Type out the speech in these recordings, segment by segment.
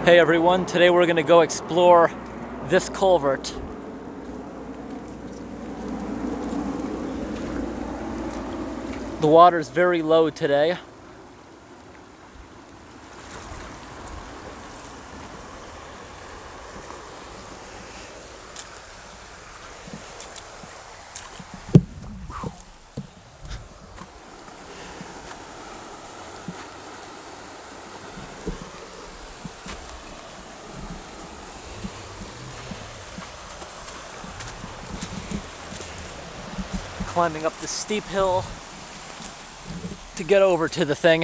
Hey everyone, today we're going to go explore this culvert. The water's very low today. Climbing up the steep hill to get over to the thing.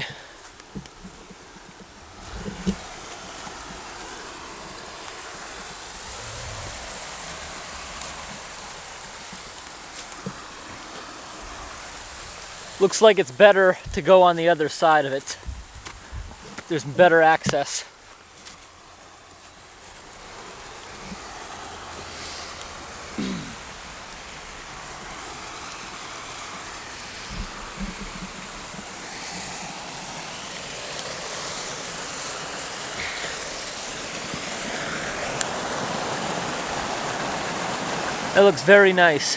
Looks like it's better to go on the other side of it. There's better access. It looks very nice.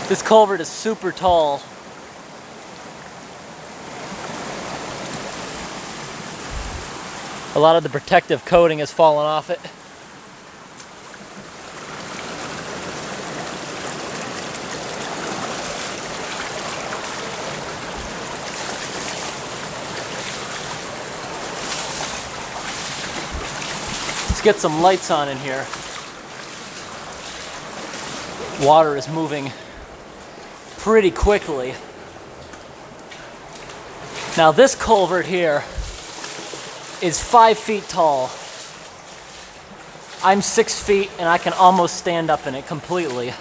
This culvert is super tall. A lot of the protective coating has fallen off it. Let's get some lights on in here. Water is moving pretty quickly. Now this culvert here is 5 feet tall. I'm 6 feet and I can almost stand up in it completely.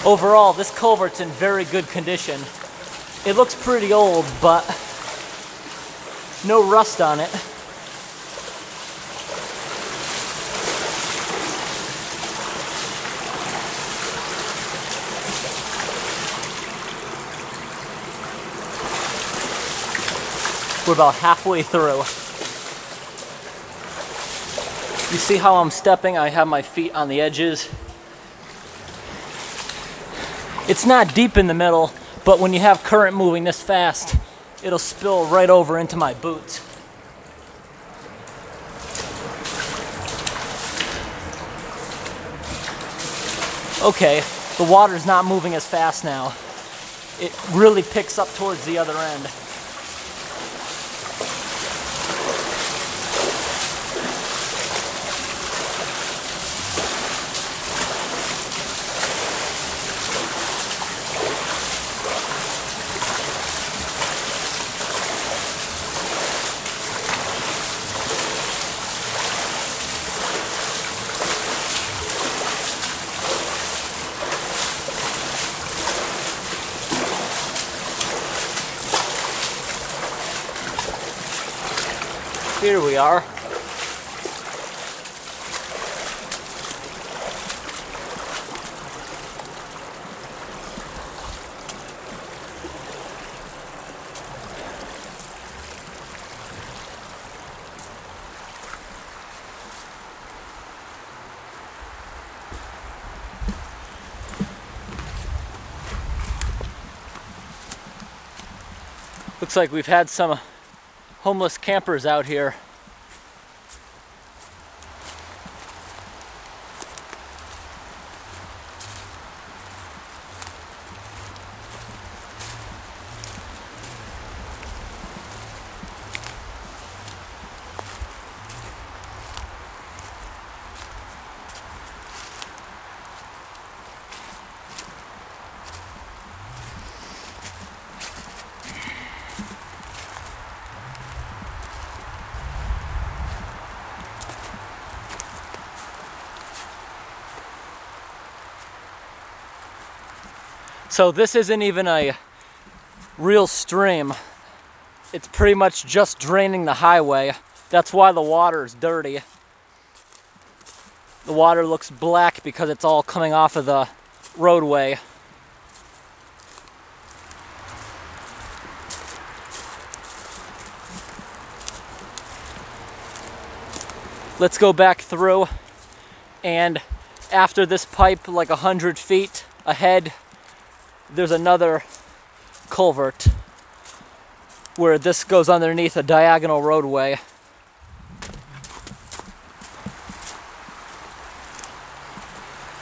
Overall, this culvert's in very good condition. It looks pretty old, but no rust on it. We're about halfway through. You see how I'm stepping? I have my feet on the edges. It's not deep in the middle, but when you have current moving this fast, it'll spill right over into my boots. Okay, the water's not moving as fast now. It really picks up towards the other end. Here we are. Looks like we've had some homeless campers out here. So this isn't even a real stream. It's pretty much just draining the highway. That's why the water is dirty. The water looks black because it's all coming off of the roadway. Let's go back through, and after this pipe, like 100 feet ahead, there's another culvert where this goes underneath a diagonal roadway.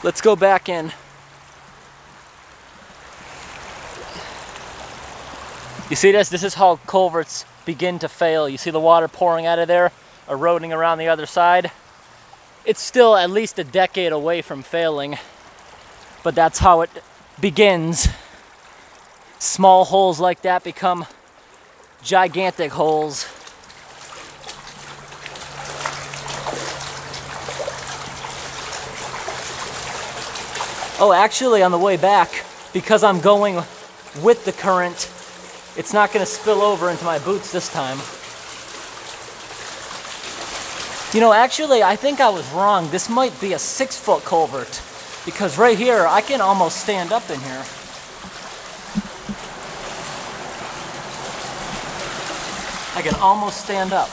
Let's go back in. You see this? This is how culverts begin to fail. You see the water pouring out of there, eroding around the other side. It's still at least a decade away from failing, but that's how it begins. Small holes like that become gigantic holes. Oh, actually on the way back, because I'm going with the current, it's not going to spill over into my boots this time. You know, actually, I think I was wrong. This might be a 6-foot culvert, because right here, I can almost stand up in here. I can almost stand up.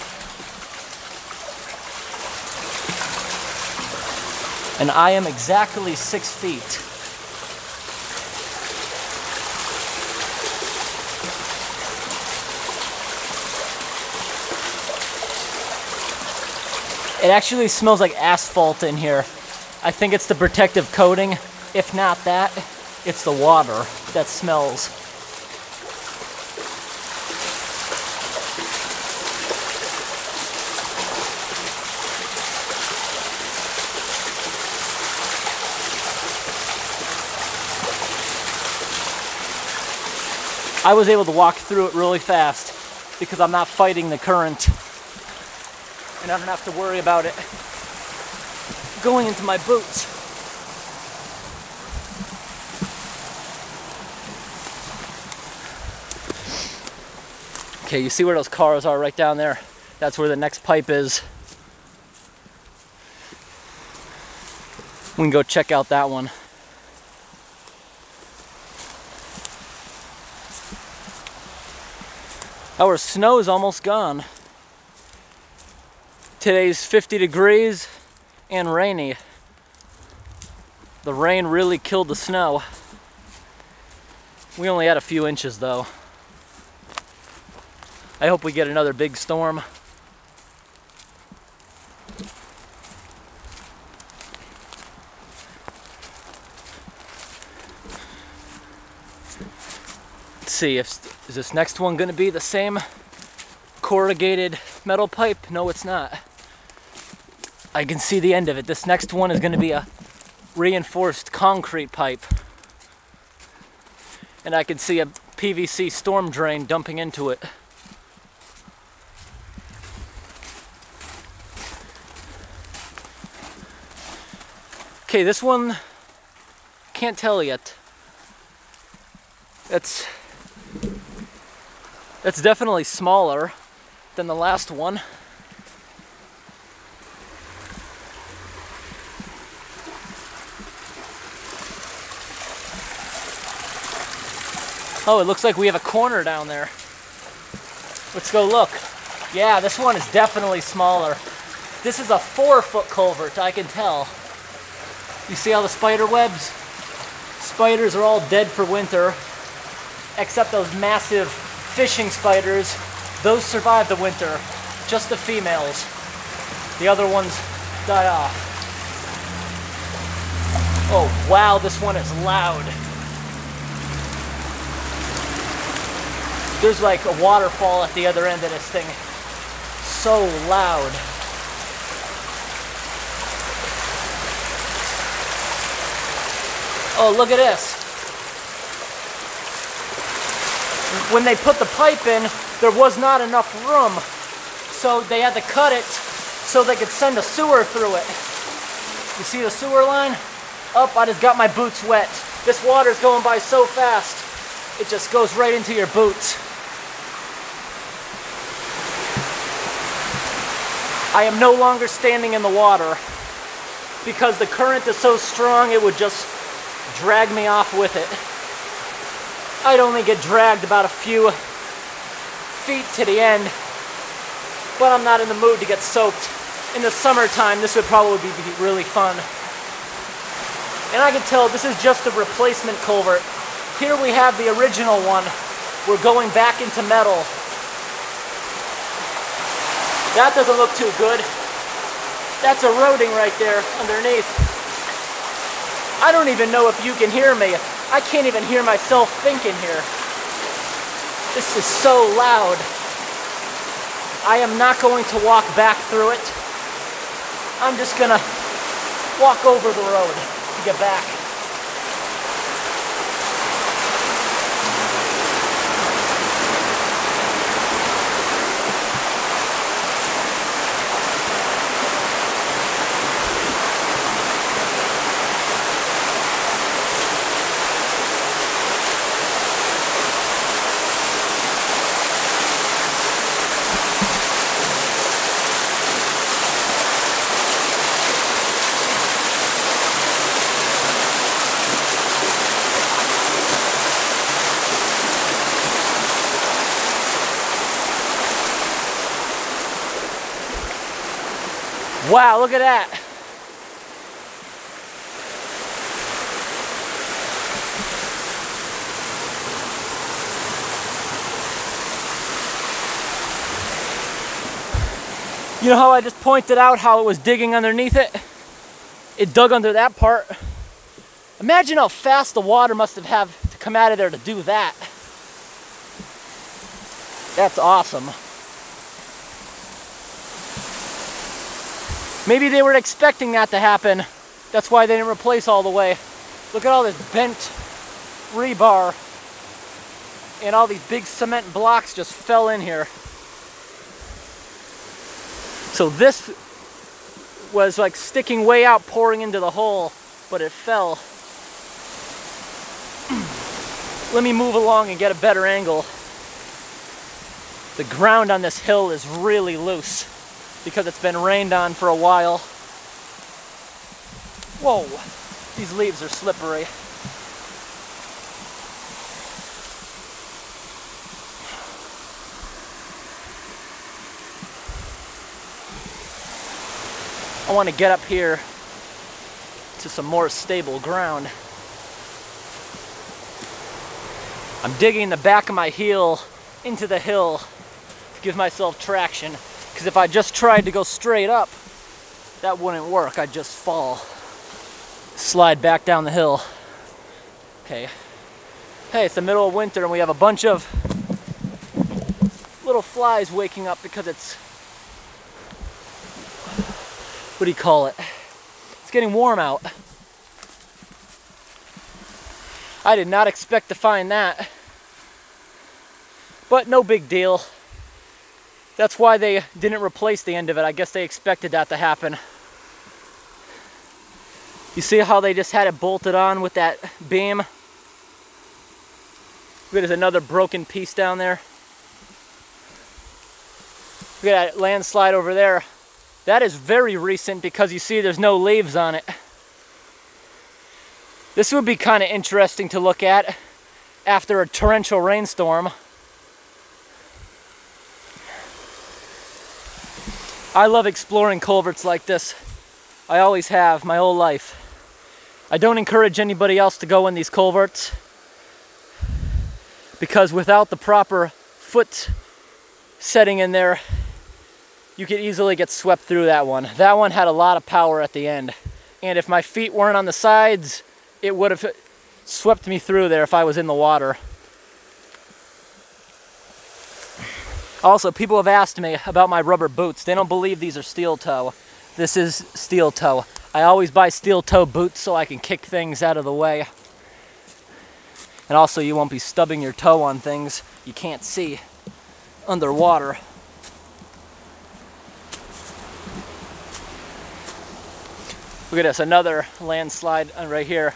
And I am exactly 6 feet. It actually smells like asphalt in here. I think it's the protective coating. If not that, it's the water that smells. I was able to walk through it really fast because I'm not fighting the current. And I don't have to worry about it going into my boots. Okay, you see where those cars are right down there? That's where the next pipe is. We can go check out that one. Our snow's almost gone. Today's 50 degrees and rainy. The rain really killed the snow. We only had a few inches though. I hope we get another big storm. Let's see, is this next one gonna be the same corrugated metal pipe? No, it's not. I can see the end of it. This next one is going to be a reinforced concrete pipe. And I can see a PVC storm drain dumping into it. Okay, this one, can't tell yet. It's definitely smaller than the last one. Oh, it looks like we have a corner down there. Let's go look. Yeah, this one is definitely smaller. This is a 4-foot culvert, I can tell. You see all the spider webs? Spiders are all dead for winter, except those massive fishing spiders. Those survive the winter, just the females. The other ones die off. Oh, wow, this one is loud. There's like a waterfall at the other end of this thing. So loud. Oh, look at this. When they put the pipe in, there was not enough room. So they had to cut it so they could send a sewer through it. You see the sewer line? Oh, I just got my boots wet. This water's going by so fast, it just goes right into your boots. I am no longer standing in the water because the current is so strong it would just drag me off with it. I'd only get dragged about a few feet to the end, but I'm not in the mood to get soaked. In the summertime, this would probably be really fun. And I can tell this is just a replacement culvert. Here we have the original one. We're going back into metal. That doesn't look too good. That's eroding right there underneath. I don't even know if you can hear me. I can't even hear myself thinking here. This is so loud. I am not going to walk back through it. I'm just gonna walk over the road to get back. Wow, look at that. You know how I just pointed out how it was digging underneath it? It dug under that part. Imagine how fast the water must have had to come out of there to do that. That's awesome. Maybe they were expecting that to happen. That's why they didn't replace all the way. Look at all this bent rebar. And all these big cement blocks just fell in here. So this was like sticking way out, pouring into the hole, but it fell. Let me move along and get a better angle. The ground on this hill is really loose because it's been rained on for a while. Whoa, these leaves are slippery. I want to get up here to some more stable ground. I'm digging the back of my heel into the hill to give myself traction, because if I just tried to go straight up, that wouldn't work. I'd just fall. Slide back down the hill. Okay. Hey, it's the middle of winter and we have a bunch of little flies waking up because it's, what do you call it? It's getting warm out. I did not expect to find that. But no big deal. That's why they didn't replace the end of it. I guess they expected that to happen. You see how they just had it bolted on with that beam? There's another broken piece down there. Look at that landslide over there. That is very recent because you see there's no leaves on it. This would be kind of interesting to look at after a torrential rainstorm. I love exploring culverts like this. I always have, my whole life. I don't encourage anybody else to go in these culverts because without the proper foot setting in there, you could easily get swept through that one. That one had a lot of power at the end. And if my feet weren't on the sides, it would have swept me through there if I was in the water. Also, people have asked me about my rubber boots. They don't believe these are steel toe. This is steel toe. I always buy steel toe boots so I can kick things out of the way. And also you won't be stubbing your toe on things you can't see underwater. Look at this, another landslide right here.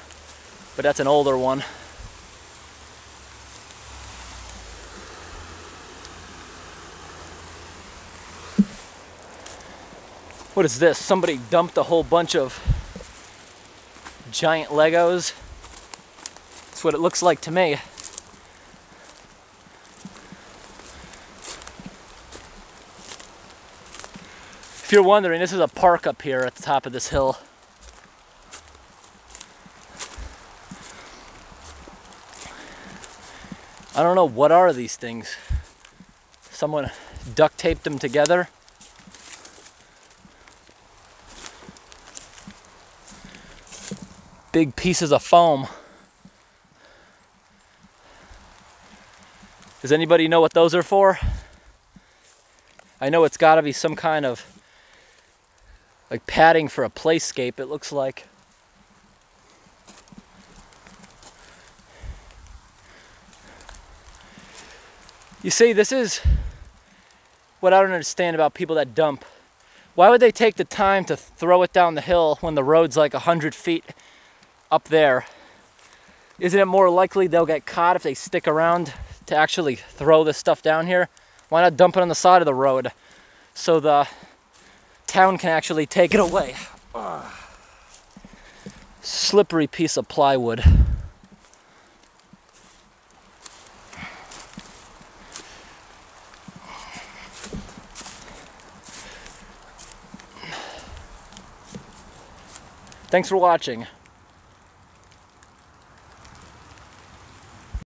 but that's an older one. What is this? Somebody dumped a whole bunch of giant Legos. That's what it looks like to me. If you're wondering, this is a park up here at the top of this hill. I don't know, what are these things? Someone duct taped them together. Big pieces of foam. Does anybody know what those are for? I know it's gotta be some kind of like padding for a playscape, it looks like. You see, this is what I don't understand about people that dump. Why would they take the time to throw it down the hill when the road's like 100 feet up there? Isn't it more likely they'll get caught if they stick around to actually throw this stuff down here? Why not dump it on the side of the road so the town can actually take it away? Ugh. Slippery piece of plywood. Thanks for watching.